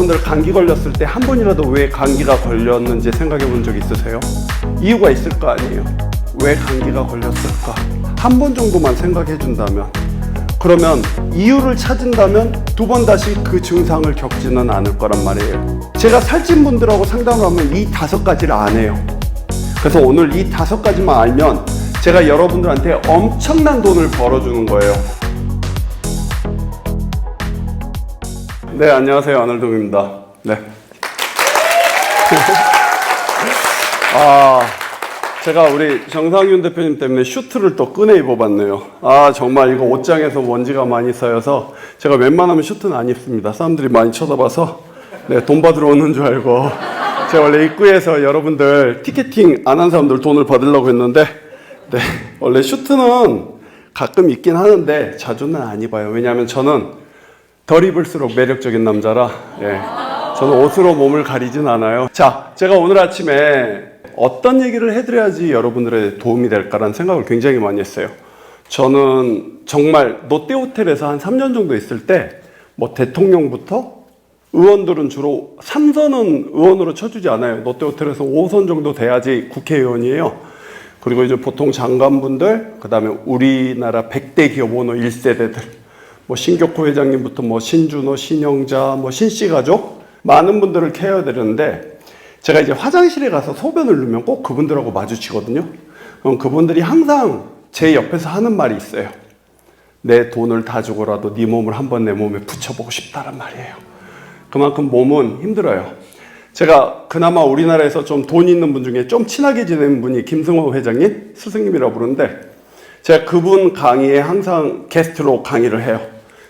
여러분들 감기 걸렸을 때 한 번이라도 왜 감기가 걸렸는지 생각해 본 적 있으세요? 이유가 있을 거 아니에요. 왜 감기가 걸렸을까? 한 번 정도만 생각해 준다면, 그러면 이유를 찾은다면 두 번 다시 그 증상을 겪지는 않을 거란 말이에요. 제가 살찐 분들하고 상담을 하면 이 5가지를 안 해요. 그래서 오늘 이 5가지만 알면 제가 여러분들한테 엄청난 돈을 벌어주는 거예요. 네, 안녕하세요. 아놀동입니다. 네. 제가 우리 정상윤 대표님 때문에 슈트를 또 꺼내 입어봤네요. 정말 이거 옷장에서 먼지가 많이 쌓여서 제가 웬만하면 슈트는 안 입습니다. 사람들이 많이 쳐다봐서 네, 돈 받으러 오는 줄 알고. 제가 원래 입구에서 여러분들 티켓팅 안 한 사람들 돈을 받으려고 했는데, 네, 원래 슈트는 가끔 입긴 하는데 자주는 안 입어요. 왜냐하면 저는 덜 입을수록 매력적인 남자라, 예, 저는 옷으로 몸을 가리진 않아요. 자, 제가 오늘 아침에 어떤 얘기를 해드려야지 여러분들의 도움이 될까라는 생각을 굉장히 많이 했어요. 저는 정말 롯데호텔에서 한 3년 정도 있을 때 뭐 대통령부터 의원들은 주로 3선은 의원으로 쳐주지 않아요. 롯데호텔에서 5선 정도 돼야지 국회의원이에요. 그리고 이제 보통 장관분들, 그 다음에 우리나라 100대 기업 오너 1세대들, 뭐 신격호 회장님부터 뭐 신준호, 신영자, 뭐 신씨 가족, 많은 분들을 케어해야 되는데, 제가 이제 화장실에 가서 소변을 누면 꼭 그분들하고 마주치거든요. 그럼 그분들이 항상 제 옆에서 하는 말이 있어요. 내 돈을 다 주고라도 네 몸을 한번 내 몸에 붙여보고 싶다란 말이에요. 그만큼 몸은 힘들어요. 제가 그나마 우리나라에서 좀 돈 있는 분 중에 좀 친하게 지내는 분이 김승호 회장님, 스승님이라고 부르는데, 제가 그분 강의에 항상 게스트로 강의를 해요.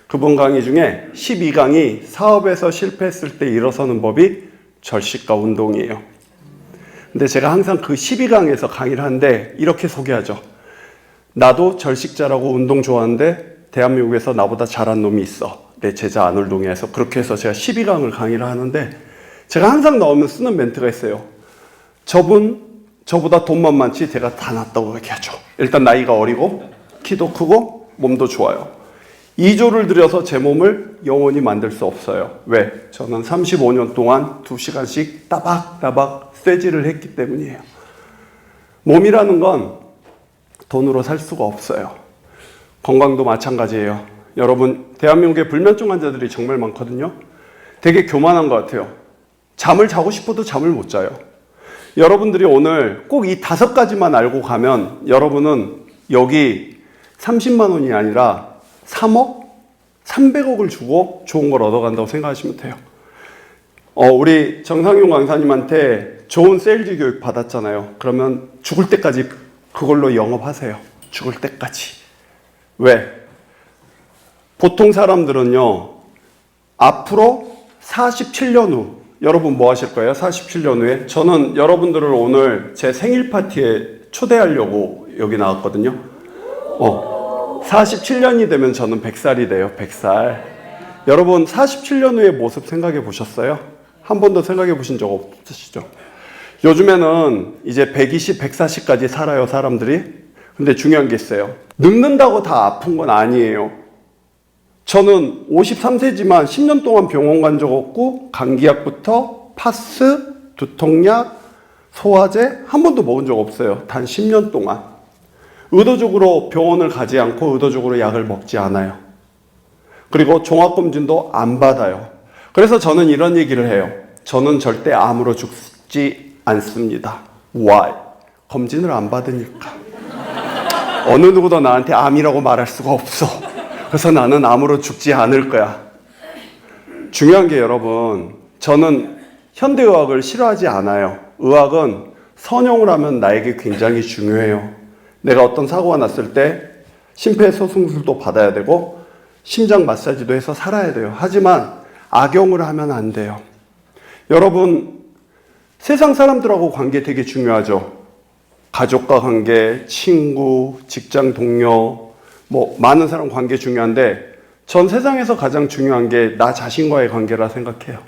그분 강의 중에 12강이 사업에서 실패했을 때 일어서는 법이 절식과 운동이에요. 근데 제가 항상 그 12강에서 강의를 하는데 이렇게 소개하죠. 나도 절식자라고 운동 좋아하는데 대한민국에서 나보다 잘한 놈이 있어. 내 제자 아놀동이에서. 그렇게 해서 제가 12강을 강의를 하는데, 제가 항상 나오면 쓰는 멘트가 있어요. 저분 저보다 돈만 많지 제가 다 낫다고 얘기하죠. 일단 나이가 어리고 키도 크고 몸도 좋아요. 2조를 들여서 제 몸을 영원히 만들 수 없어요. 왜? 저는 35년 동안 2시간씩 따박따박 쇠질을 했기 때문이에요. 몸이라는 건 돈으로 살 수가 없어요. 건강도 마찬가지예요. 여러분, 대한민국에 불면증 환자들이 정말 많거든요. 되게 교만한 것 같아요. 잠을 자고 싶어도 잠을 못 자요. 여러분들이 오늘 꼭 이 5가지만 알고 가면 여러분은 여기 30만 원이 아니라 3억? 300억을 주고 좋은 걸 얻어간다고 생각하시면 돼요. 우리 정상윤 강사님한테 좋은 세일즈 교육 받았잖아요. 그러면 죽을 때까지 그걸로 영업하세요. 죽을 때까지. 왜? 보통 사람들은요, 앞으로 47년 후, 여러분 뭐 하실 거예요? 47년 후에? 저는 여러분들을 오늘 제 생일 파티에 초대하려고 여기 나왔거든요. 47년이 되면 저는 100살이 돼요. 100살. 여러분 47년 후의 모습 생각해 보셨어요? 한 번도 생각해 보신 적 없으시죠? 요즘에는 이제 120, 140까지 살아요, 사람들이. 근데 중요한 게 있어요. 늙는다고 다 아픈 건 아니에요. 저는 53세지만 10년 동안 병원 간 적 없고, 감기약부터 파스, 두통약, 소화제 한 번도 먹은 적 없어요. 단 10년 동안. 의도적으로 병원을 가지 않고 의도적으로 약을 먹지 않아요. 그리고 종합검진도 안 받아요. 그래서 저는 이런 얘기를 해요. 저는 절대 암으로 죽지 않습니다. Why? 검진을 안 받으니까. 어느 누구도 나한테 암이라고 말할 수가 없어. 그래서 나는 암으로 죽지 않을 거야. 중요한 게 여러분, 저는 현대의학을 싫어하지 않아요. 의학은 선용을 하면 나에게 굉장히 중요해요. 내가 어떤 사고가 났을 때 심폐소생술도 받아야 되고 심장 마사지도 해서 살아야 돼요. 하지만 악용을 하면 안 돼요. 여러분, 세상 사람들하고 관계 되게 중요하죠. 가족과 관계, 친구, 직장 동료, 뭐 많은 사람 관계 중요한데, 전 세상에서 가장 중요한 게 나 자신과의 관계라 생각해요.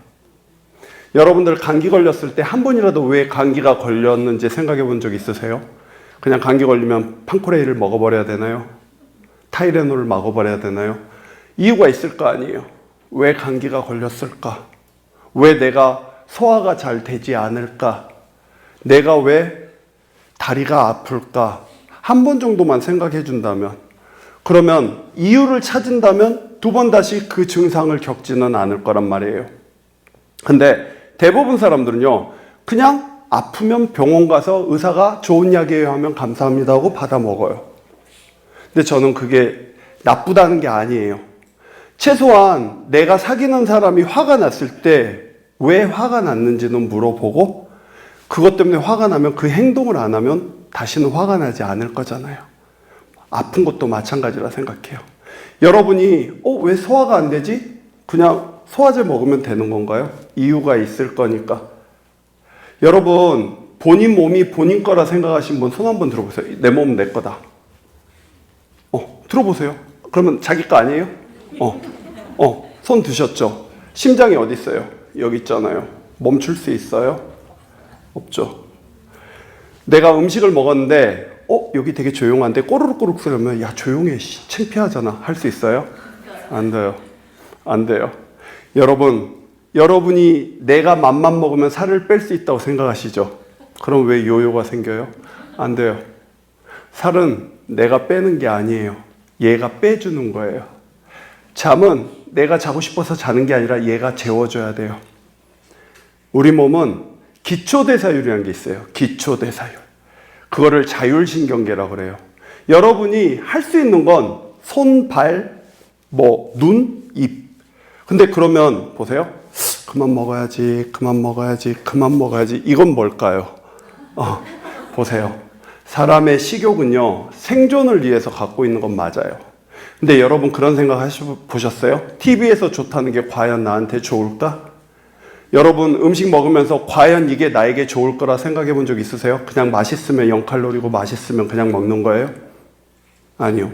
여러분들 감기 걸렸을 때 한 번이라도 왜 감기가 걸렸는지 생각해 본 적 있으세요? 그냥 감기 걸리면 판코레이를 먹어버려야 되나요? 타이레놀을 먹어버려야 되나요? 이유가 있을 거 아니에요. 왜 감기가 걸렸을까? 왜 내가 소화가 잘 되지 않을까? 내가 왜 다리가 아플까? 한 번 정도만 생각해 준다면, 그러면 이유를 찾은다면 두 번 다시 그 증상을 겪지는 않을 거란 말이에요. 근데 대부분 사람들은요, 그냥 아프면 병원 가서 의사가 좋은 약이에요 하면 감사합니다 하고 받아 먹어요. 근데 저는 그게 나쁘다는 게 아니에요. 최소한 내가 사귀는 사람이 화가 났을 때 왜 화가 났는지는 물어보고, 그것 때문에 화가 나면 그 행동을 안 하면 다시는 화가 나지 않을 거잖아요. 아픈 것도 마찬가지라 생각해요. 여러분이 왜 소화가 안 되지? 그냥 소화제 먹으면 되는 건가요? 이유가 있을 거니까. 여러분, 본인 몸이 본인 거라 생각하신 분 손 한번 들어보세요. 내 몸은 내 거다. 들어보세요. 그러면 자기 거 아니에요? 손 드셨죠? 심장이 어디 있어요? 여기 있잖아요. 멈출 수 있어요? 없죠. 내가 음식을 먹었는데 여기 되게 조용한데 꼬르륵꼬르륵 소리 나면 야 조용해, 창피하잖아. 할 수 있어요? 안 돼요. 안 돼요. 여러분이 내가 맘만 먹으면 살을 뺄 수 있다고 생각하시죠? 그럼 왜 요요가 생겨요? 안 돼요. 살은 내가 빼는 게 아니에요. 얘가 빼주는 거예요. 잠은 내가 자고 싶어서 자는 게 아니라 얘가 재워줘야 돼요. 우리 몸은 기초대사율이라는 게 있어요. 기초대사율. 그거를 자율신경계라고 그래요. 여러분이 할 수 있는 건 손, 발, 눈, 입. 근데 그러면 보세요. 그만 먹어야지. 이건 뭘까요? 보세요. 사람의 식욕은요, 생존을 위해서 갖고 있는 건 맞아요. 근데 여러분 그런 생각 보셨어요? TV에서 좋다는 게 과연 나한테 좋을까? 여러분 음식 먹으면서 과연 이게 나에게 좋을 거라 생각해 본 적 있으세요? 그냥 맛있으면 0칼로리고 맛있으면 그냥 먹는 거예요? 아니요.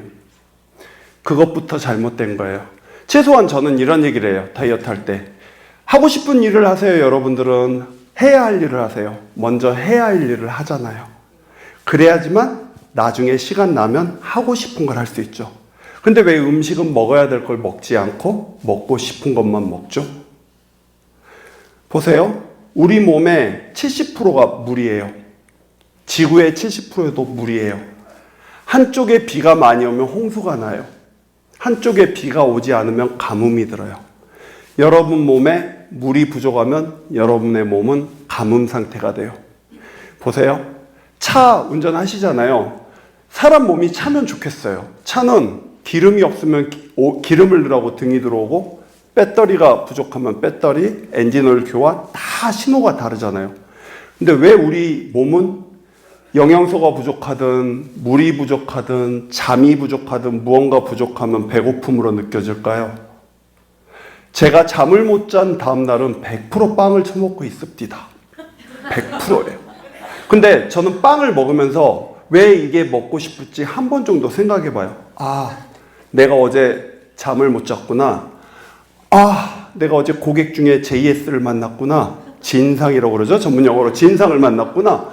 그것부터 잘못된 거예요. 최소한 저는 이런 얘기를 해요. 다이어트 할 때. 하고 싶은 일을 하세요. 여러분들은 해야 할 일을 하세요. 먼저 해야 할 일을 하잖아요. 그래야지만 나중에 시간 나면 하고 싶은 걸 할 수 있죠. 근데 왜 음식은 먹어야 될 걸 먹지 않고 먹고 싶은 것만 먹죠? 보세요. 우리 몸의 70%가 물이에요. 지구의 70%도 물이에요. 한쪽에 비가 많이 오면 홍수가 나요. 한쪽에 비가 오지 않으면 가뭄이 들어요. 여러분 몸에 물이 부족하면 여러분의 몸은 가뭄 상태가 돼요. 보세요. 차 운전하시잖아요. 사람 몸이 차면 좋겠어요. 차는 기름이 없으면 기름을 넣으라고 등이 들어오고, 배터리가 부족하면 배터리, 엔진오일 교환, 다 신호가 다르잖아요. 근데 왜 우리 몸은 영양소가 부족하든 물이 부족하든 잠이 부족하든 무언가 부족하면 배고픔으로 느껴질까요? 제가 잠을 못 잔 다음 날은 100% 빵을 처먹고 있습니다. 100%예요. 근데 저는 빵을 먹으면서 왜 이게 먹고 싶을지 한 번 정도 생각해 봐요. 내가 어제 잠을 못 잤구나. 내가 어제 고객 중에 JS를 만났구나. 진상이라고 그러죠. 전문 용어로 진상을 만났구나.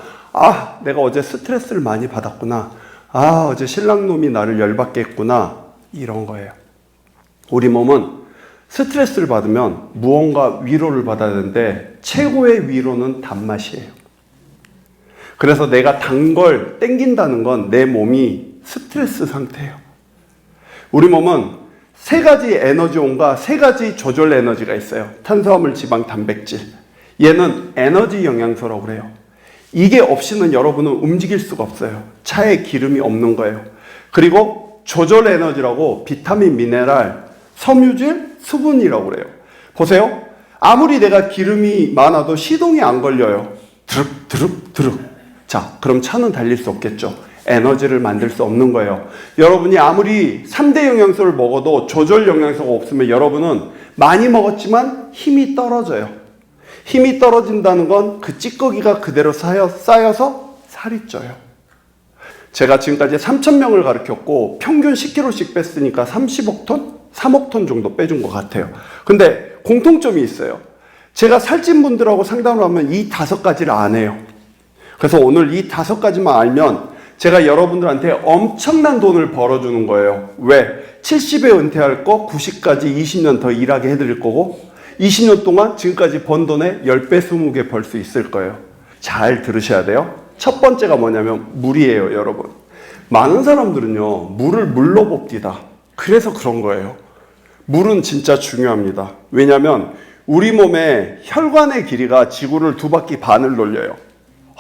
내가 어제 스트레스를 많이 받았구나. 어제 신랑놈이 나를 열받게 했구나. 이런 거예요. 우리 몸은 스트레스를 받으면 무언가 위로를 받아야 되는데 최고의 위로는 단맛이에요. 그래서 내가 단 걸 땡긴다는 건 내 몸이 스트레스 상태예요. 우리 몸은 세 가지 에너지원과 세 가지 조절 에너지가 있어요. 탄수화물, 지방, 단백질. 얘는 에너지 영양소라고 그래요. 이게 없이는 여러분은 움직일 수가 없어요. 차에 기름이 없는 거예요. 그리고 조절 에너지라고 비타민, 미네랄, 섬유질, 수분이라고 그래요. 보세요. 아무리 내가 기름이 많아도 시동이 안 걸려요. 드륵. 자, 그럼 차는 달릴 수 없겠죠. 에너지를 만들 수 없는 거예요. 여러분이 아무리 3대 영양소를 먹어도 조절 영양소가 없으면 여러분은 많이 먹었지만 힘이 떨어져요. 힘이 떨어진다는 건 그 찌꺼기가 그대로 쌓여서 살이 쪄요. 제가 지금까지 3,000명을 가르쳤고 평균 10kg씩 뺐으니까 30억 톤? 3억 톤 정도 빼준 것 같아요. 근데 공통점이 있어요. 제가 살찐 분들하고 상담을 하면 이 5가지를 안 해요. 그래서 오늘 이 5가지만 알면 제가 여러분들한테 엄청난 돈을 벌어주는 거예요. 왜? 70에 은퇴할 거 90까지 20년 더 일하게 해드릴 거고, 20년 동안 지금까지 번 돈의 10배, 20배 벌 수 있을 거예요. 잘 들으셔야 돼요. 첫 번째가 뭐냐면 물이에요, 여러분. 많은 사람들은요, 물을 물로 봅디다. 그래서 그런 거예요. 물은 진짜 중요합니다. 왜냐하면 우리 몸의 혈관의 길이가 지구를 2바퀴 반을 돌려요.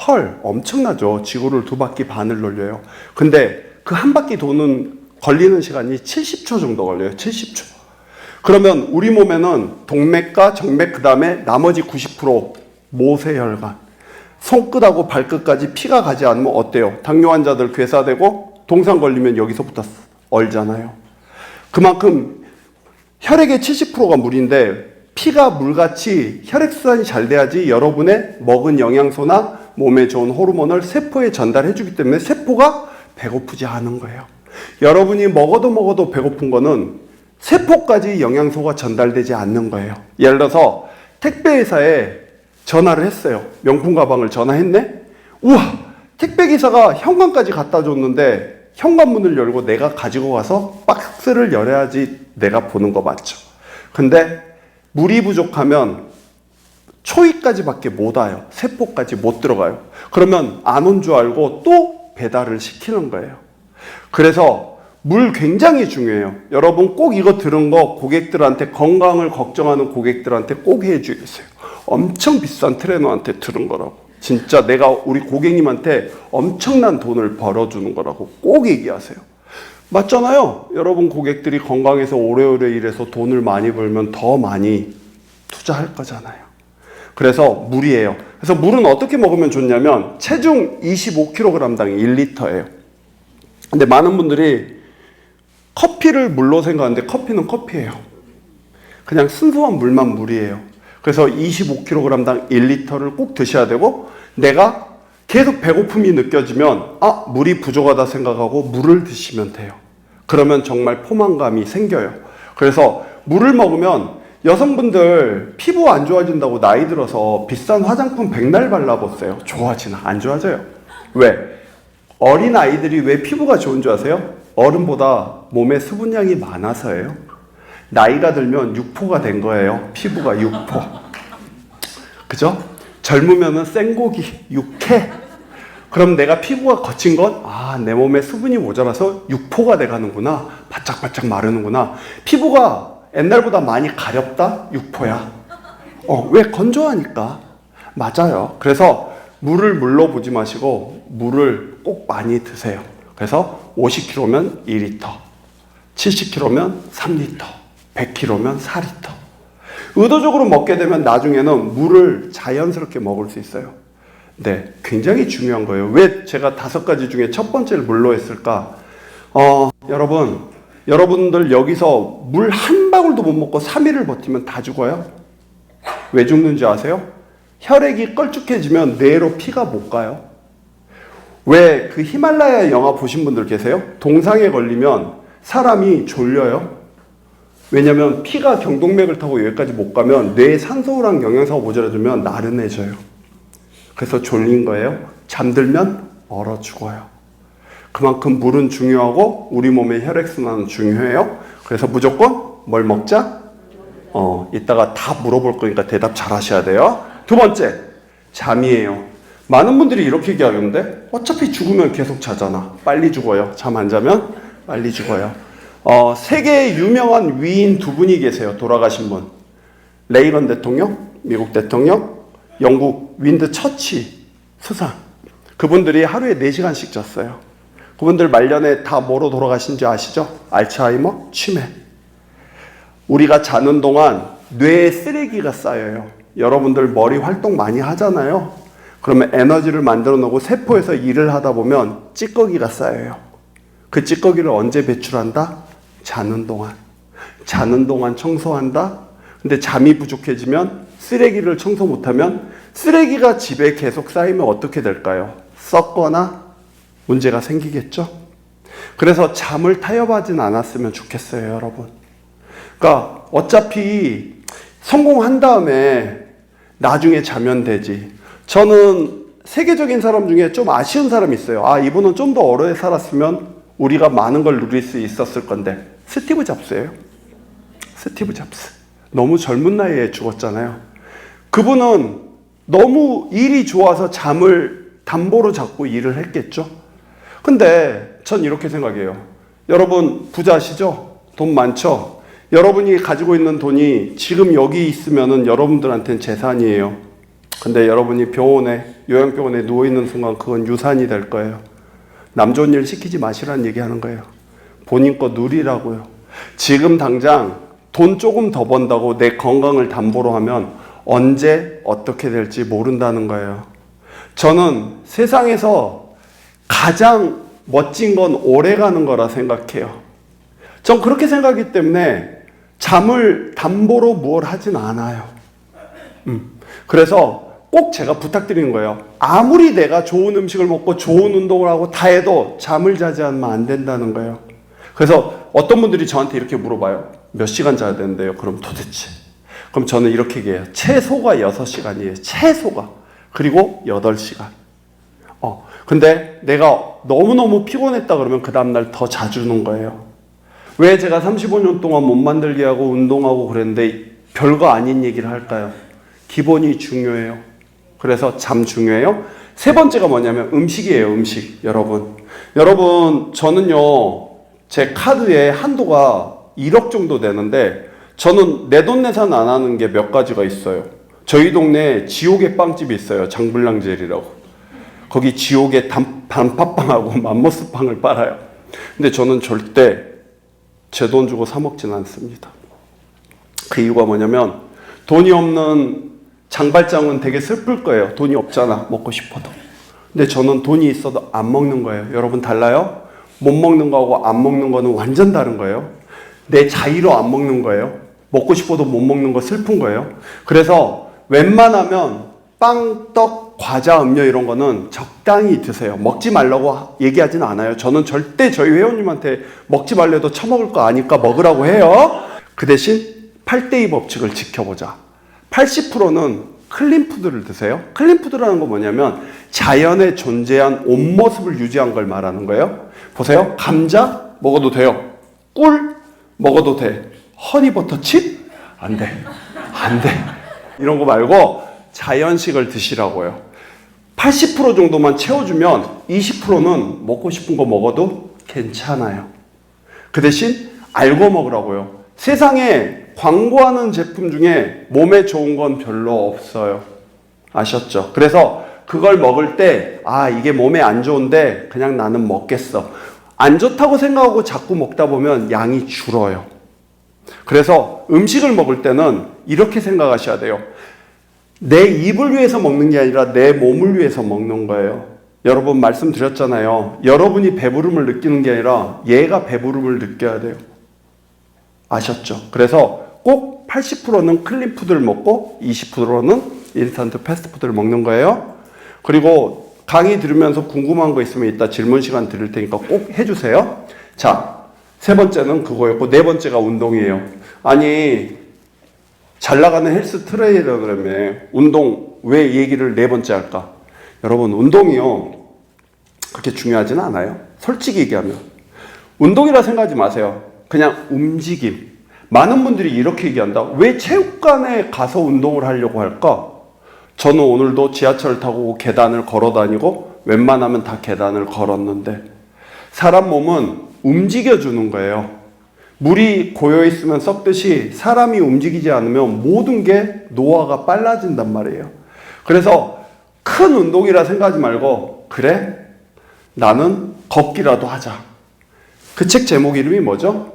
헐, 엄청나죠. 지구를 2바퀴 반을 돌려요. 근데 그 한 바퀴 도는 걸리는 시간이 70초 정도 걸려요. 70초. 그러면 우리 몸에는 동맥과 정맥, 그 다음에 나머지 90% 모세혈관, 손끝하고 발끝까지 피가 가지 않으면 어때요? 당뇨 환자들 괴사되고 동상 걸리면 여기서부터 얼잖아요. 그만큼 혈액의 70%가 물인데 피가 물같이 혈액순환이 잘 돼야지 여러분의 먹은 영양소나 몸에 좋은 호르몬을 세포에 전달해 주기 때문에 세포가 배고프지 않은 거예요. 여러분이 먹어도 배고픈 거는 세포까지 영양소가 전달되지 않는 거예요. 예를 들어서 택배회사에 전화를 했어요. 명품 가방을 전화했네? 우와! 택배기사가 현관까지 갖다 줬는데 현관문을 열고 내가 가지고 가서 박스를 열어야지 내가 보는 거 맞죠? 근데 물이 부족하면 초이까지밖에 못 와요. 세포까지 못 들어가요. 그러면 안 온 줄 알고 또 배달을 시키는 거예요. 그래서 물 굉장히 중요해요. 여러분 꼭 이거 들은 거 고객들한테, 건강을 걱정하는 고객들한테 꼭 해주세요. 엄청 비싼 트레이너한테 들은 거라고. 진짜 내가 우리 고객님한테 엄청난 돈을 벌어주는 거라고 꼭 얘기하세요. 맞잖아요. 여러분 고객들이 건강해서 오래오래 일해서 돈을 많이 벌면 더 많이 투자할 거잖아요. 그래서 물이에요. 그래서 물은 어떻게 먹으면 좋냐면 체중 25kg당 1리터예요. 근데 많은 분들이 커피를 물로 생각하는데 커피는 커피예요. 그냥 순수한 물만 물이에요. 그래서 25kg당 1리터를 꼭 드셔야 되고, 내가 계속 배고픔이 느껴지면 물이 부족하다 생각하고 물을 드시면 돼요. 그러면 정말 포만감이 생겨요. 그래서 물을 먹으면 여성분들 피부 안 좋아진다고 나이 들어서 비싼 화장품 백날 발라보세요. 좋아지나? 안 좋아져요. 왜? 어린 아이들이 왜 피부가 좋은 줄 아세요? 어른보다 몸에 수분량이 많아서예요. 나이가 들면 육포가 된 거예요. 피부가 육포. 그죠? 젊으면은 생고기, 육회. 그럼 내가 피부가 거친 건, 내 몸에 수분이 모자라서 육포가 돼가는구나. 바짝바짝 마르는구나. 피부가 옛날보다 많이 가렵다? 육포야. 왜? 건조하니까. 맞아요. 그래서 물을 물로 보지 마시고 물을 꼭 많이 드세요. 그래서 50kg면 2리터, 70kg면 3리터, 100kg면 4리터. 의도적으로 먹게 되면 나중에는 물을 자연스럽게 먹을 수 있어요. 네, 굉장히 중요한 거예요. 왜 제가 5가지 중에 첫 번째를 물로 했을까? 여러분들 여기서 물 한 방울도 못 먹고 3일을 버티면 다 죽어요? 왜 죽는지 아세요? 혈액이 걸쭉해지면 뇌로 피가 못 가요. 왜 그 히말라야 영화 보신 분들 계세요? 동상에 걸리면 사람이 졸려요. 왜냐면 피가 경동맥을 타고 여기까지 못 가면 뇌에 산소랑 영양소가 모자라주면 나른해져요. 그래서 졸린 거예요. 잠들면 얼어 죽어요. 그만큼 물은 중요하고 우리 몸의 혈액순환은 중요해요. 그래서 무조건 뭘 먹자? 이따가 다 물어볼 거니까 대답 잘 하셔야 돼요. 두 번째, 잠이에요. 많은 분들이 이렇게 얘기하는데 어차피 죽으면 계속 자잖아. 빨리 죽어요. 잠 안 자면 빨리 죽어요. 세계의 유명한 위인 2분이 계세요. 돌아가신 분. 레이건 대통령, 미국 대통령, 영국 윈드 처치 수상. 그분들이 하루에 4시간씩 잤어요. 그분들 말년에 다 뭐로 돌아가신지 아시죠? 알츠하이머, 치매. 우리가 자는 동안 뇌에 쓰레기가 쌓여요. 여러분들 머리 활동 많이 하잖아요. 그러면 에너지를 만들어 놓고 세포에서 일을 하다 보면 찌꺼기가 쌓여요. 그 찌꺼기를 언제 배출한다? 자는 동안. 자는 동안 청소한다? 근데 잠이 부족해지면 쓰레기를 청소 못하면 쓰레기가 집에 계속 쌓이면 어떻게 될까요? 썩거나 문제가 생기겠죠? 그래서 잠을 타협하진 않았으면 좋겠어요, 여러분. 그러니까 어차피 성공한 다음에 나중에 자면 되지. 저는 세계적인 사람 중에 좀 아쉬운 사람이 있어요. 이분은 좀 더 오래 살았으면 우리가 많은 걸 누릴 수 있었을 건데. 스티브 잡스예요. 스티브 잡스. 너무 젊은 나이에 죽었잖아요. 그분은 너무 일이 좋아서 잠을 담보로 잡고 일을 했겠죠. 근데 전 이렇게 생각해요. 여러분 부자시죠? 돈 많죠? 여러분이 가지고 있는 돈이 지금 여기 있으면은 여러분들한테는 재산이에요. 근데 여러분이 병원에, 요양병원에 누워있는 순간 그건 유산이 될 거예요. 남 좋은 일 시키지 마시라는 얘기 하는 거예요. 본인 거 누리라고요. 지금 당장 돈 조금 더 번다고 내 건강을 담보로 하면 언제 어떻게 될지 모른다는 거예요. 저는 세상에서 가장 멋진 건 오래 가는 거라 생각해요. 전 그렇게 생각하기 때문에 잠을 담보로 뭘 하진 않아요. 그래서 꼭 제가 부탁드리는 거예요. 아무리 내가 좋은 음식을 먹고 좋은 운동을 하고 다 해도 잠을 자지 않으면 안 된다는 거예요. 그래서 어떤 분들이 저한테 이렇게 물어봐요. 몇 시간 자야 되는데요? 그럼 도대체. 그럼 저는 이렇게 얘기해요. 최소가 6시간이에요. 최소가. 그리고 8시간. 근데 내가 너무너무 피곤했다 그러면 그 다음날 더 자주 자는 거예요. 왜 제가 35년 동안 몸 만들기 하고 운동하고 그랬는데 별거 아닌 얘기를 할까요? 기본이 중요해요. 그래서 잠 중요해요. 세 번째가 뭐냐면 음식이에요. 음식. 여러분 저는요 제 카드에 한도가 1억 정도 되는데 저는 내돈내산 안 하는 게 몇 가지가 있어요. 저희 동네에 지옥의 빵집이 있어요. 장블랑젤이라고. 거기 지옥의 단팥빵하고 맘모스빵을 빨아요. 근데 저는 절대 제 돈 주고 사 먹진 않습니다. 그 이유가 뭐냐면 돈이 없는 장발장은 되게 슬플 거예요. 돈이 없잖아. 먹고 싶어도. 근데 저는 돈이 있어도 안 먹는 거예요. 여러분 달라요? 못 먹는 거하고 안 먹는 거는 완전 다른 거예요. 내 자의로 안 먹는 거예요. 먹고 싶어도 못 먹는 거 슬픈 거예요. 그래서 웬만하면 빵, 떡, 과자, 음료 이런 거는 적당히 드세요. 먹지 말라고 얘기하지는 않아요. 저는 절대 저희 회원님한테 먹지 말래도 처먹을 거 아니까 먹으라고 해요. 그 대신 8대2 법칙을 지켜보자. 80%는 클린푸드를 드세요. 클린푸드라는 건 뭐냐면 자연에 존재한 온 모습을 유지한 걸 말하는 거예요. 보세요. 감자 먹어도 돼요. 꿀 먹어도 돼. 허니버터칩? 안 돼. 안 돼. 이런 거 말고 자연식을 드시라고요. 80% 정도만 채워주면 20%는 먹고 싶은 거 먹어도 괜찮아요. 그 대신 알고 먹으라고요. 세상에 광고하는 제품 중에 몸에 좋은 건 별로 없어요. 아셨죠? 그래서 그걸 먹을 때 이게 몸에 안 좋은데 그냥 나는 먹겠어. 안 좋다고 생각하고 자꾸 먹다 보면 양이 줄어요. 그래서 음식을 먹을 때는 이렇게 생각하셔야 돼요. 내 입을 위해서 먹는 게 아니라 내 몸을 위해서 먹는 거예요. 여러분 말씀드렸잖아요. 여러분이 배부름을 느끼는 게 아니라 얘가 배부름을 느껴야 돼요. 아셨죠? 그래서 꼭 80%는 클린푸드를 먹고 20%는 인스턴트 패스트푸드를 먹는 거예요. 그리고 강의 들으면서 궁금한 거 있으면 이따 질문 시간 드릴 테니까 꼭 해주세요. 자, 세 번째는 그거였고 네 번째가 운동이에요. 아니 잘 나가는 헬스 트레이너라며 운동 왜 얘기를 네 번째 할까? 여러분 운동이요 그렇게 중요하진 않아요. 솔직히 얘기하면 운동이라 생각하지 마세요. 그냥 움직임. 많은 분들이 이렇게 얘기한다. 왜 체육관에 가서 운동을 하려고 할까? 저는 오늘도 지하철 타고 계단을 걸어 다니고 웬만하면 다 계단을 걸었는데 사람 몸은 움직여주는 거예요. 물이 고여있으면 썩듯이 사람이 움직이지 않으면 모든 게 노화가 빨라진단 말이에요. 그래서 큰 운동이라 생각하지 말고 그래? 나는 걷기라도 하자. 그 책 제목 이름이 뭐죠?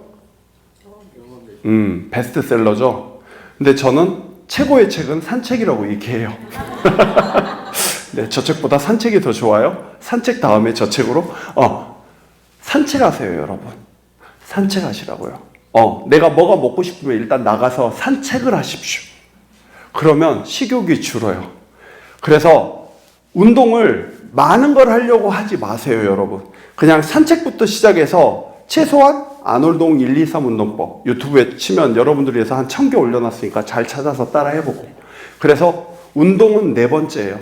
베스트셀러죠. 근데 저는 최고의 책은 산책이라고 얘기해요. 네, 저 책보다 산책이 더 좋아요. 산책 다음에 저 책으로 산책하세요, 여러분. 산책하시라고요. 내가 뭐가 먹고 싶으면 일단 나가서 산책을 하십시오. 그러면 식욕이 줄어요. 그래서 운동을 많은 걸 하려고 하지 마세요, 여러분. 그냥 산책부터 시작해서 최소한 아놀동 1, 2, 3 운동법 유튜브에 치면 여러분들이 위해서 한 1000개 올려놨으니까 잘 찾아서 따라 해보고. 그래서 운동은 네 번째예요.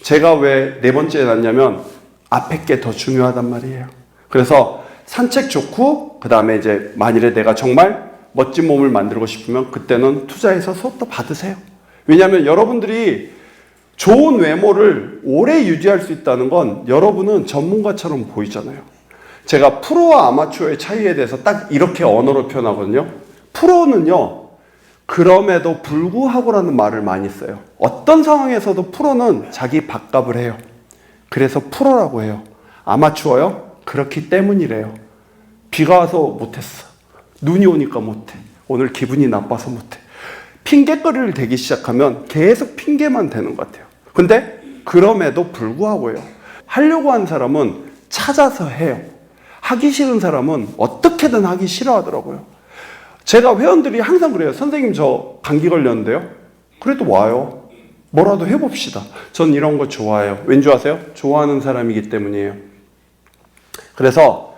제가 왜 네 번째에 놨냐면 앞에 게 더 중요하단 말이에요. 그래서 산책 좋고 그 다음에 이제 만일에 내가 정말 멋진 몸을 만들고 싶으면 그때는 투자해서 수업도 받으세요. 왜냐하면 여러분들이 좋은 외모를 오래 유지할 수 있다는 건 여러분은 전문가처럼 보이잖아요. 제가 프로와 아마추어의 차이에 대해서 딱 이렇게 언어로 표현하거든요. 프로는요, 그럼에도 불구하고라는 말을 많이 써요. 어떤 상황에서도 프로는 자기 밥값을 해요. 그래서 프로라고 해요. 아마추어요? 그렇기 때문이래요. 비가 와서 못했어. 눈이 오니까 못해. 오늘 기분이 나빠서 못해. 핑계거리를 대기 시작하면 계속 핑계만 대는 것 같아요. 근데 그럼에도 불구하고요. 하려고 하는 사람은 찾아서 해요. 하기 싫은 사람은 어떻게든 하기 싫어하더라고요. 제가 회원들이 항상 그래요. 선생님 저 감기 걸렸는데요. 그래도 와요. 뭐라도 해봅시다. 전 이런 거 좋아해요. 왠지 아세요? 좋아하는 사람이기 때문이에요. 그래서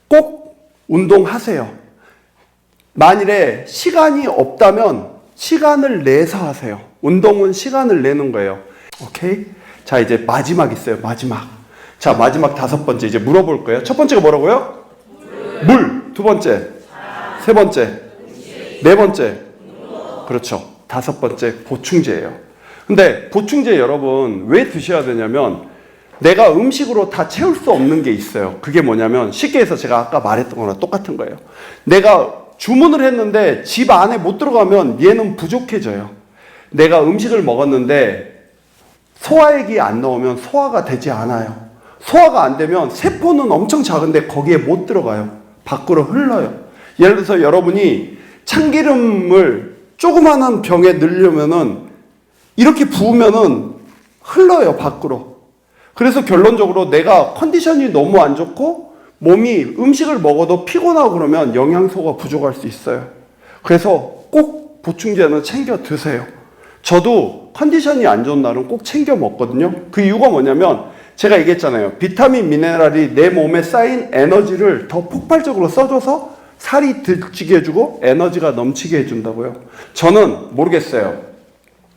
꼭 운동하세요. 만일에 시간이 없다면 시간을 내서 하세요. 운동은 시간을 내는 거예요. 오케이? 자, 이제 마지막 있어요. 마지막. 자, 마지막 5번째 이제 물어볼 거예요. 첫 번째가 뭐라고요? 물. 두 번째. 세 번째. 네 번째. 그렇죠. 5번째 보충제예요. 근데 보충제 여러분 왜 드셔야 되냐면 내가 음식으로 다 채울 수 없는 게 있어요. 그게 뭐냐면 쉽게 해서 제가 아까 말했던 거랑 똑같은 거예요. 내가 주문을 했는데 집 안에 못 들어가면 얘는 부족해져요. 내가 음식을 먹었는데 소화액이 안 나오면 소화가 되지 않아요. 소화가 안 되면 세포는 엄청 작은데 거기에 못 들어가요. 밖으로 흘러요. 예를 들어서 여러분이 참기름을 조그마한 병에 넣으려면은 이렇게 부으면은 흘러요, 밖으로. 그래서 결론적으로 내가 컨디션이 너무 안 좋고 몸이 음식을 먹어도 피곤하고 그러면 영양소가 부족할 수 있어요. 그래서 꼭 보충제는 챙겨 드세요. 저도 컨디션이 안 좋은 날은 꼭 챙겨 먹거든요. 그 이유가 뭐냐면 제가 얘기했잖아요. 비타민, 미네랄이 내 몸에 쌓인 에너지를 더 폭발적으로 써줘서 살이 들찌게 해주고 에너지가 넘치게 해준다고요. 저는 모르겠어요.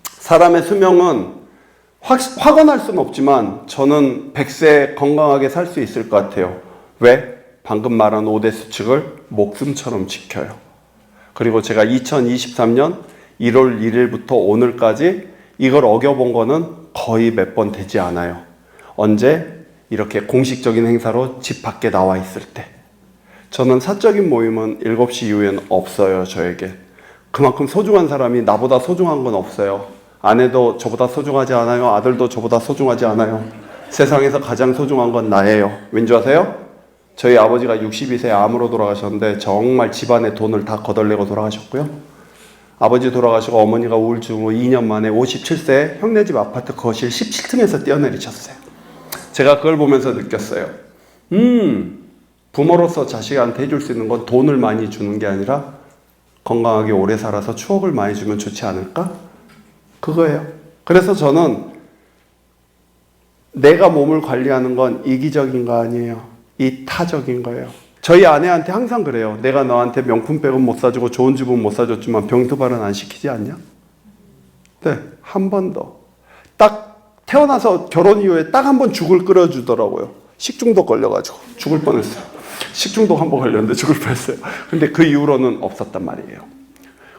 사람의 수명은 확언할 수는 없지만 저는 100세 건강하게 살 수 있을 것 같아요. 왜? 방금 말한 5대 수칙을 목숨처럼 지켜요. 그리고 제가 2023년 1월 1일부터 오늘까지 이걸 어겨본 거는 거의 몇 번 되지 않아요. 언제? 이렇게 공식적인 행사로 집 밖에 나와 있을 때. 저는 사적인 모임은 7시 이후에는 없어요, 저에게. 그만큼 소중한 사람이 나보다 소중한 건 없어요. 아내도 저보다 소중하지 않아요. 아들도 저보다 소중하지 않아요. 세상에서 가장 소중한 건 나예요. 왠지 아세요? 저희 아버지가 62세 암으로 돌아가셨는데 정말 집안의 돈을 다 거덜내고 돌아가셨고요. 아버지 돌아가시고 어머니가 우울증으로 2년 만에 57세 형네 집 아파트 거실 17층에서 뛰어내리셨어요. 제가 그걸 보면서 느꼈어요. 부모로서 자식한테 해줄 수 있는 건 돈을 많이 주는 게 아니라 건강하게 오래 살아서 추억을 많이 주면 좋지 않을까? 그거예요. 그래서 저는 내가 몸을 관리하는 건 이기적인 거 아니에요. 이타적인 거예요. 저희 아내한테 항상 그래요. 내가 너한테 명품백은 못 사주고 좋은 집은 못 사줬지만 병두발은 안 시키지 않냐? 네, 한 번 더. 딱 태어나서 결혼 이후에 딱 한 번 죽을 끓여주더라고요. 식중독 걸려가지고 죽을 뻔했어요. 식중독 한 번 걸렸는데 죽을 뻔했어요. 근데 그 이후로는 없었단 말이에요.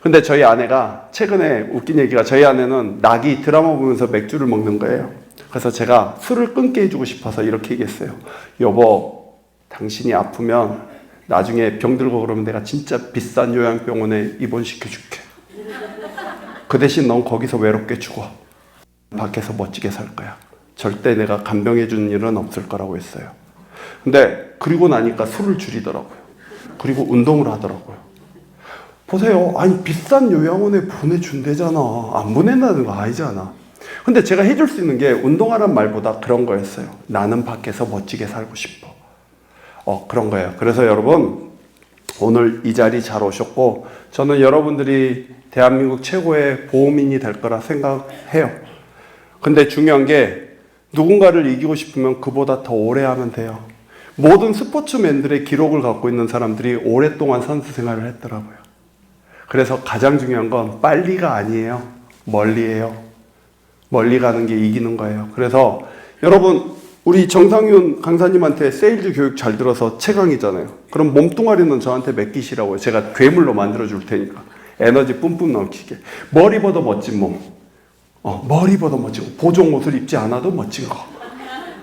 근데 저희 아내가 최근에 웃긴 얘기가 저희 아내는 낙이 드라마 보면서 맥주를 먹는 거예요. 그래서 제가 술을 끊게 해주고 싶어서 이렇게 얘기했어요. 여보, 당신이 아프면 나중에 병 들고 그러면 내가 진짜 비싼 요양병원에 입원시켜줄게. 그 대신 넌 거기서 외롭게 죽어. 밖에서 멋지게 살 거야. 절대 내가 간병해 주는 일은 없을 거라고 했어요. 근데 그리고 나니까 술을 줄이더라고요. 그리고 운동을 하더라고요. 보세요. 아니 비싼 요양원에 보내준대잖아. 안 보낸다는 거 아니잖아. 근데 제가 해줄 수 있는 게 운동하란 말보다 그런 거였어요. 나는 밖에서 멋지게 살고 싶어. 그런 거예요. 그래서 여러분 오늘 이 자리 잘 오셨고 저는 여러분들이 대한민국 최고의 보호민이 될 거라 생각해요. 근데 중요한 게 누군가를 이기고 싶으면 그보다 더 오래 하면 돼요. 모든 스포츠맨들의 기록을 갖고 있는 사람들이 오랫동안 선수 생활을 했더라고요. 그래서 가장 중요한 건 빨리가 아니에요. 멀리예요. 멀리 가는 게 이기는 거예요. 그래서 여러분 우리 정상윤 강사님한테 세일즈 교육 잘 들어서 최강이잖아요. 그럼 몸뚱아리는 저한테 맡기시라고요. 제가 괴물로 만들어줄 테니까. 에너지 뿜뿜 넘치게. 머리 입어도 멋진 몸. 머리 입어도 멋진 거. 보종 옷을 입지 않아도 멋진 거.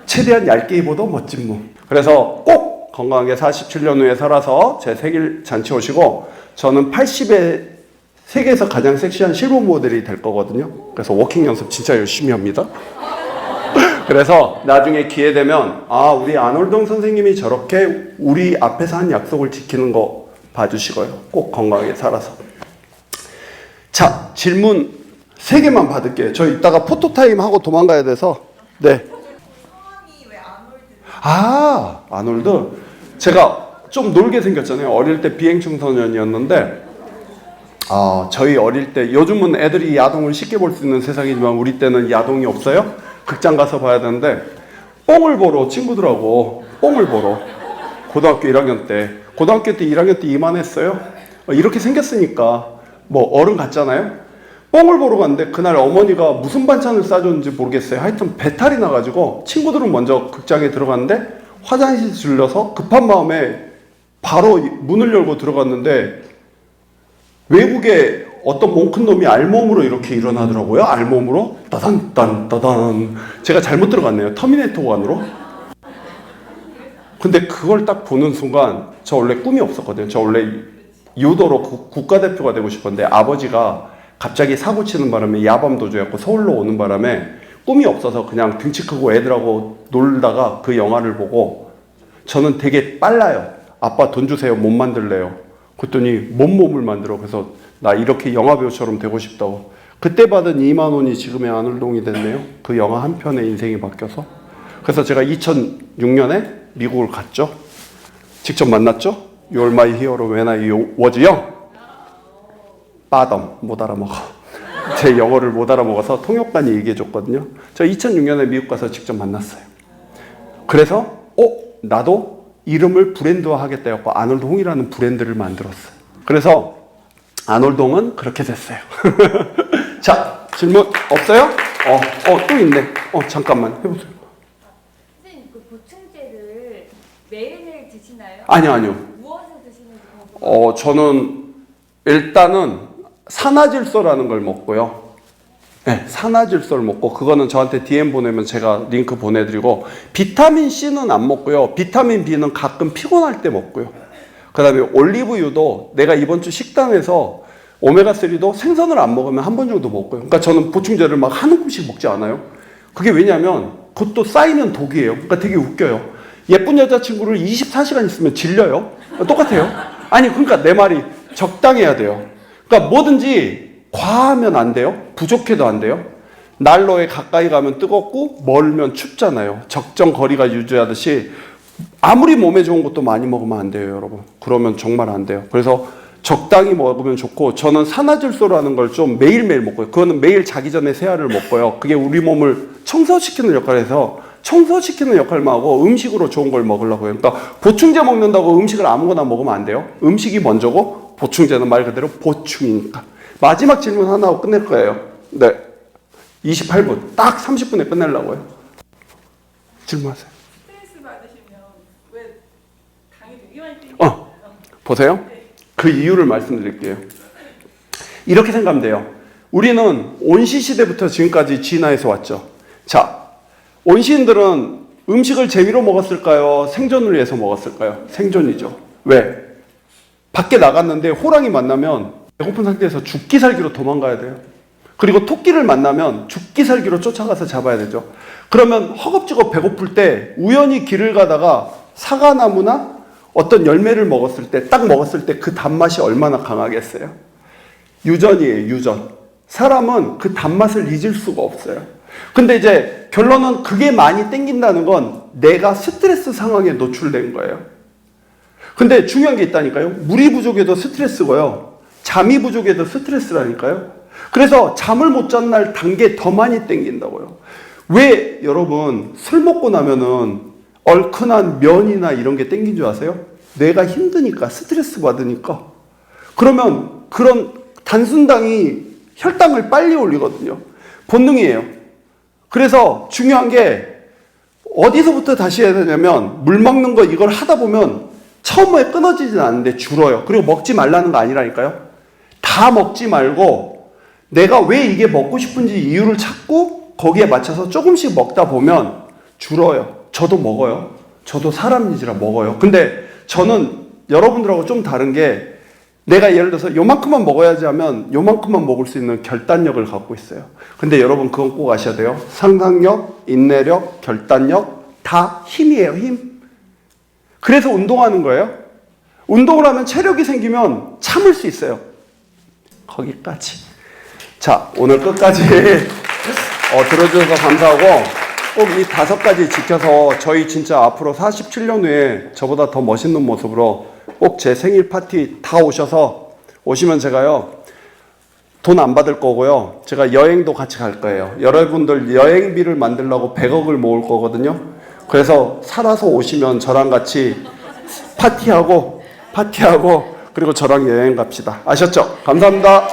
최대한 얇게 입어도 멋진 몸. 그래서 꼭 건강하게 47년 후에 살아서 제 생일 잔치 오시고, 저는 80에 세계에서 가장 섹시한 실버 모델이 될 거거든요. 그래서 워킹 연습 진짜 열심히 합니다. 그래서 나중에 기회 되면 우리 아놀동 선생님이 저렇게 우리 앞에서 한 약속을 지키는 거 봐주시고요. 꼭 건강하게 살아서. 자, 질문 3개만 받을게요. 저 이따가 포토타임 하고 도망가야 돼서. 네. 성함이 왜 아놀드? 아놀드. 제가 좀 놀게 생겼잖아요. 어릴 때 비행청소년이었는데, 저희 어릴 때, 요즘은 애들이 야동을 쉽게 볼 수 있는 세상이지만 우리 때는 야동이 없어요. 극장 가서 봐야 되는데, 뽕을 보러 친구들하고 뽕을 보러 고등학교 1학년 때, 고등학교 때 1학년 때 이만했어요. 이렇게 생겼으니까 뭐 어른 같잖아요. 뽕을 보러 갔는데 그날 어머니가 무슨 반찬을 싸줬는지 모르겠어요. 하여튼 배탈이 나가지고 친구들은 먼저 극장에 들어갔는데 화장실 들려서 급한 마음에 바로 문을 열고 들어갔는데 외국에 어떤 몽큰 놈이 알몸으로 이렇게 일어나더라고요. 알몸으로 따단. 제가 잘못 들어갔네요. 터미네이터 관으로. 근데 그걸 딱 보는 순간 저 원래 꿈이 없었거든요. 저 원래 유도로 국가대표가 되고 싶었는데 아버지가 갑자기 사고 치는 바람에 야밤 도주했고 서울로 오는 바람에 꿈이 없어서 그냥 등치 크고 애들하고 놀다가 그 영화를 보고 저는 되게 빨라요. 아빠 돈 주세요. 몸 만들래요. 그랬더니 몸을 만들어. 그래서 나 이렇게 영화배우처럼 되고 싶다고. 그때 받은 2만 원이 지금의 아놀동이 됐네요. 그 영화 한 편에 인생이 바뀌어서. 그래서 제가 2006년에 미국을 갔죠. 직접 만났죠. You're my hero when I was young. 빠덤 못 알아먹어. 제 영어를 못 알아먹어서 통역관이 얘기해줬거든요. 저 2006년에 미국 가서 직접 만났어요. 그래서 나도 이름을 브랜드화 하겠다 해서 아놀동이라는 브랜드를 만들었어요. 그래서 아놀동은 그렇게 됐어요. 자, 질문 없어요? 또 있네. 잠깐만 해보세요. 선생님, 그 보충제를 매일매일 드시나요? 아니요. 무엇을 드시는지 저는 일단은 산화질소라는 걸 먹고요. 네, 산화질소를 먹고 그거는 저한테 DM 보내면 제가 링크 보내드리고, 비타민 C는 안 먹고요. 비타민 B는 가끔 피곤할 때 먹고요. 그 다음에 올리브유도 내가 이번 주 식단에서 오메가3도 생선을 안 먹으면 한 번 정도 먹고요. 그러니까 저는 보충제를 막 한 움큼씩 먹지 않아요. 그게 왜냐면 그것도 쌓이면 독이에요. 그러니까 되게 웃겨요. 예쁜 여자친구를 24시간 있으면 질려요. 똑같아요. 아니 그러니까 내 말이 적당해야 돼요. 그러니까 뭐든지 과하면 안 돼요. 부족해도 안 돼요. 난로에 가까이 가면 뜨겁고 멀면 춥잖아요. 적정 거리가 유지하듯이 아무리 몸에 좋은 것도 많이 먹으면 안 돼요, 여러분. 그러면 정말 안 돼요. 그래서 적당히 먹으면 좋고, 저는 산화질소라는 걸 좀 매일매일 먹고요. 그거는 매일 자기 전에 세알을 먹고요. 그게 우리 몸을 청소시키는 역할을 해서 청소시키는 역할만 하고 음식으로 좋은 걸 먹으려고 해요. 그러니까 보충제 먹는다고 음식을 아무거나 먹으면 안 돼요. 음식이 먼저고 보충제는 말 그대로 보충이니까. 마지막 질문 하나 하고 끝낼 거예요. 네. 28분. 딱 30분에 끝내려고요. 질문하세요. 스트레스 받으시면 왜 당이 되게 많이 땡기요? 보세요. 그 이유를 말씀드릴게요. 이렇게 생각하면 돼요. 우리는 온시 시대부터 지금까지 진화해서 왔죠. 자, 온시인들은 음식을 재미로 먹었을까요? 생존을 위해서 먹었을까요? 생존이죠. 왜? 밖에 나갔는데 호랑이 만나면 배고픈 상태에서 죽기 살기로 도망가야 돼요. 그리고 토끼를 만나면 죽기 살기로 쫓아가서 잡아야 되죠. 그러면 허겁지겁 배고플 때 우연히 길을 가다가 사과나무나 어떤 열매를 먹었을 때, 딱 먹었을 때 그 단맛이 얼마나 강하겠어요? 유전이에요, 유전. 사람은 그 단맛을 잊을 수가 없어요. 근데 이제 결론은 그게 많이 땡긴다는 건 내가 스트레스 상황에 노출된 거예요. 근데 중요한 게 있다니까요. 물이 부족해도 스트레스고요. 잠이 부족해도 스트레스라니까요. 그래서 잠을 못 잔 날 단 게 더 많이 땡긴다고요. 왜 여러분 술 먹고 나면은 얼큰한 면이나 이런 게 땡긴 줄 아세요? 뇌가 힘드니까, 스트레스 받으니까. 그러면 그런 단순당이 혈당을 빨리 올리거든요. 본능이에요. 그래서 중요한 게 어디서부터 다시 해야 되냐면 물 먹는 거 이걸 하다 보면 처음에 끊어지진 않는데 줄어요. 그리고 먹지 말라는 거 아니라니까요. 다 먹지 말고 내가 왜 이게 먹고 싶은지 이유를 찾고 거기에 맞춰서 조금씩 먹다 보면 줄어요. 저도 먹어요. 저도 사람이지라 먹어요. 근데 저는 여러분들하고 좀 다른 게 내가 예를 들어서 요만큼만 먹어야지 하면 요만큼만 먹을 수 있는 결단력을 갖고 있어요. 근데 여러분 그건 꼭 아셔야 돼요. 상상력, 인내력, 결단력 다 힘이에요. 힘. 그래서 운동하는 거예요. 운동을 하면 체력이 생기면 참을 수 있어요. 거기까지. 자, 오늘 끝까지 들어주셔서 감사하고 꼭 이 5가지 지켜서 저희 진짜 앞으로 47년 후에 저보다 더 멋있는 모습으로 꼭 제 생일 파티 다 오시면 제가요 돈 안 받을 거고요. 제가 여행도 같이 갈 거예요. 여러분들 여행비를 만들려고 100억을 모을 거거든요. 그래서 살아서 오시면 저랑 같이 파티하고 그리고 저랑 여행 갑시다. 아셨죠? 감사합니다.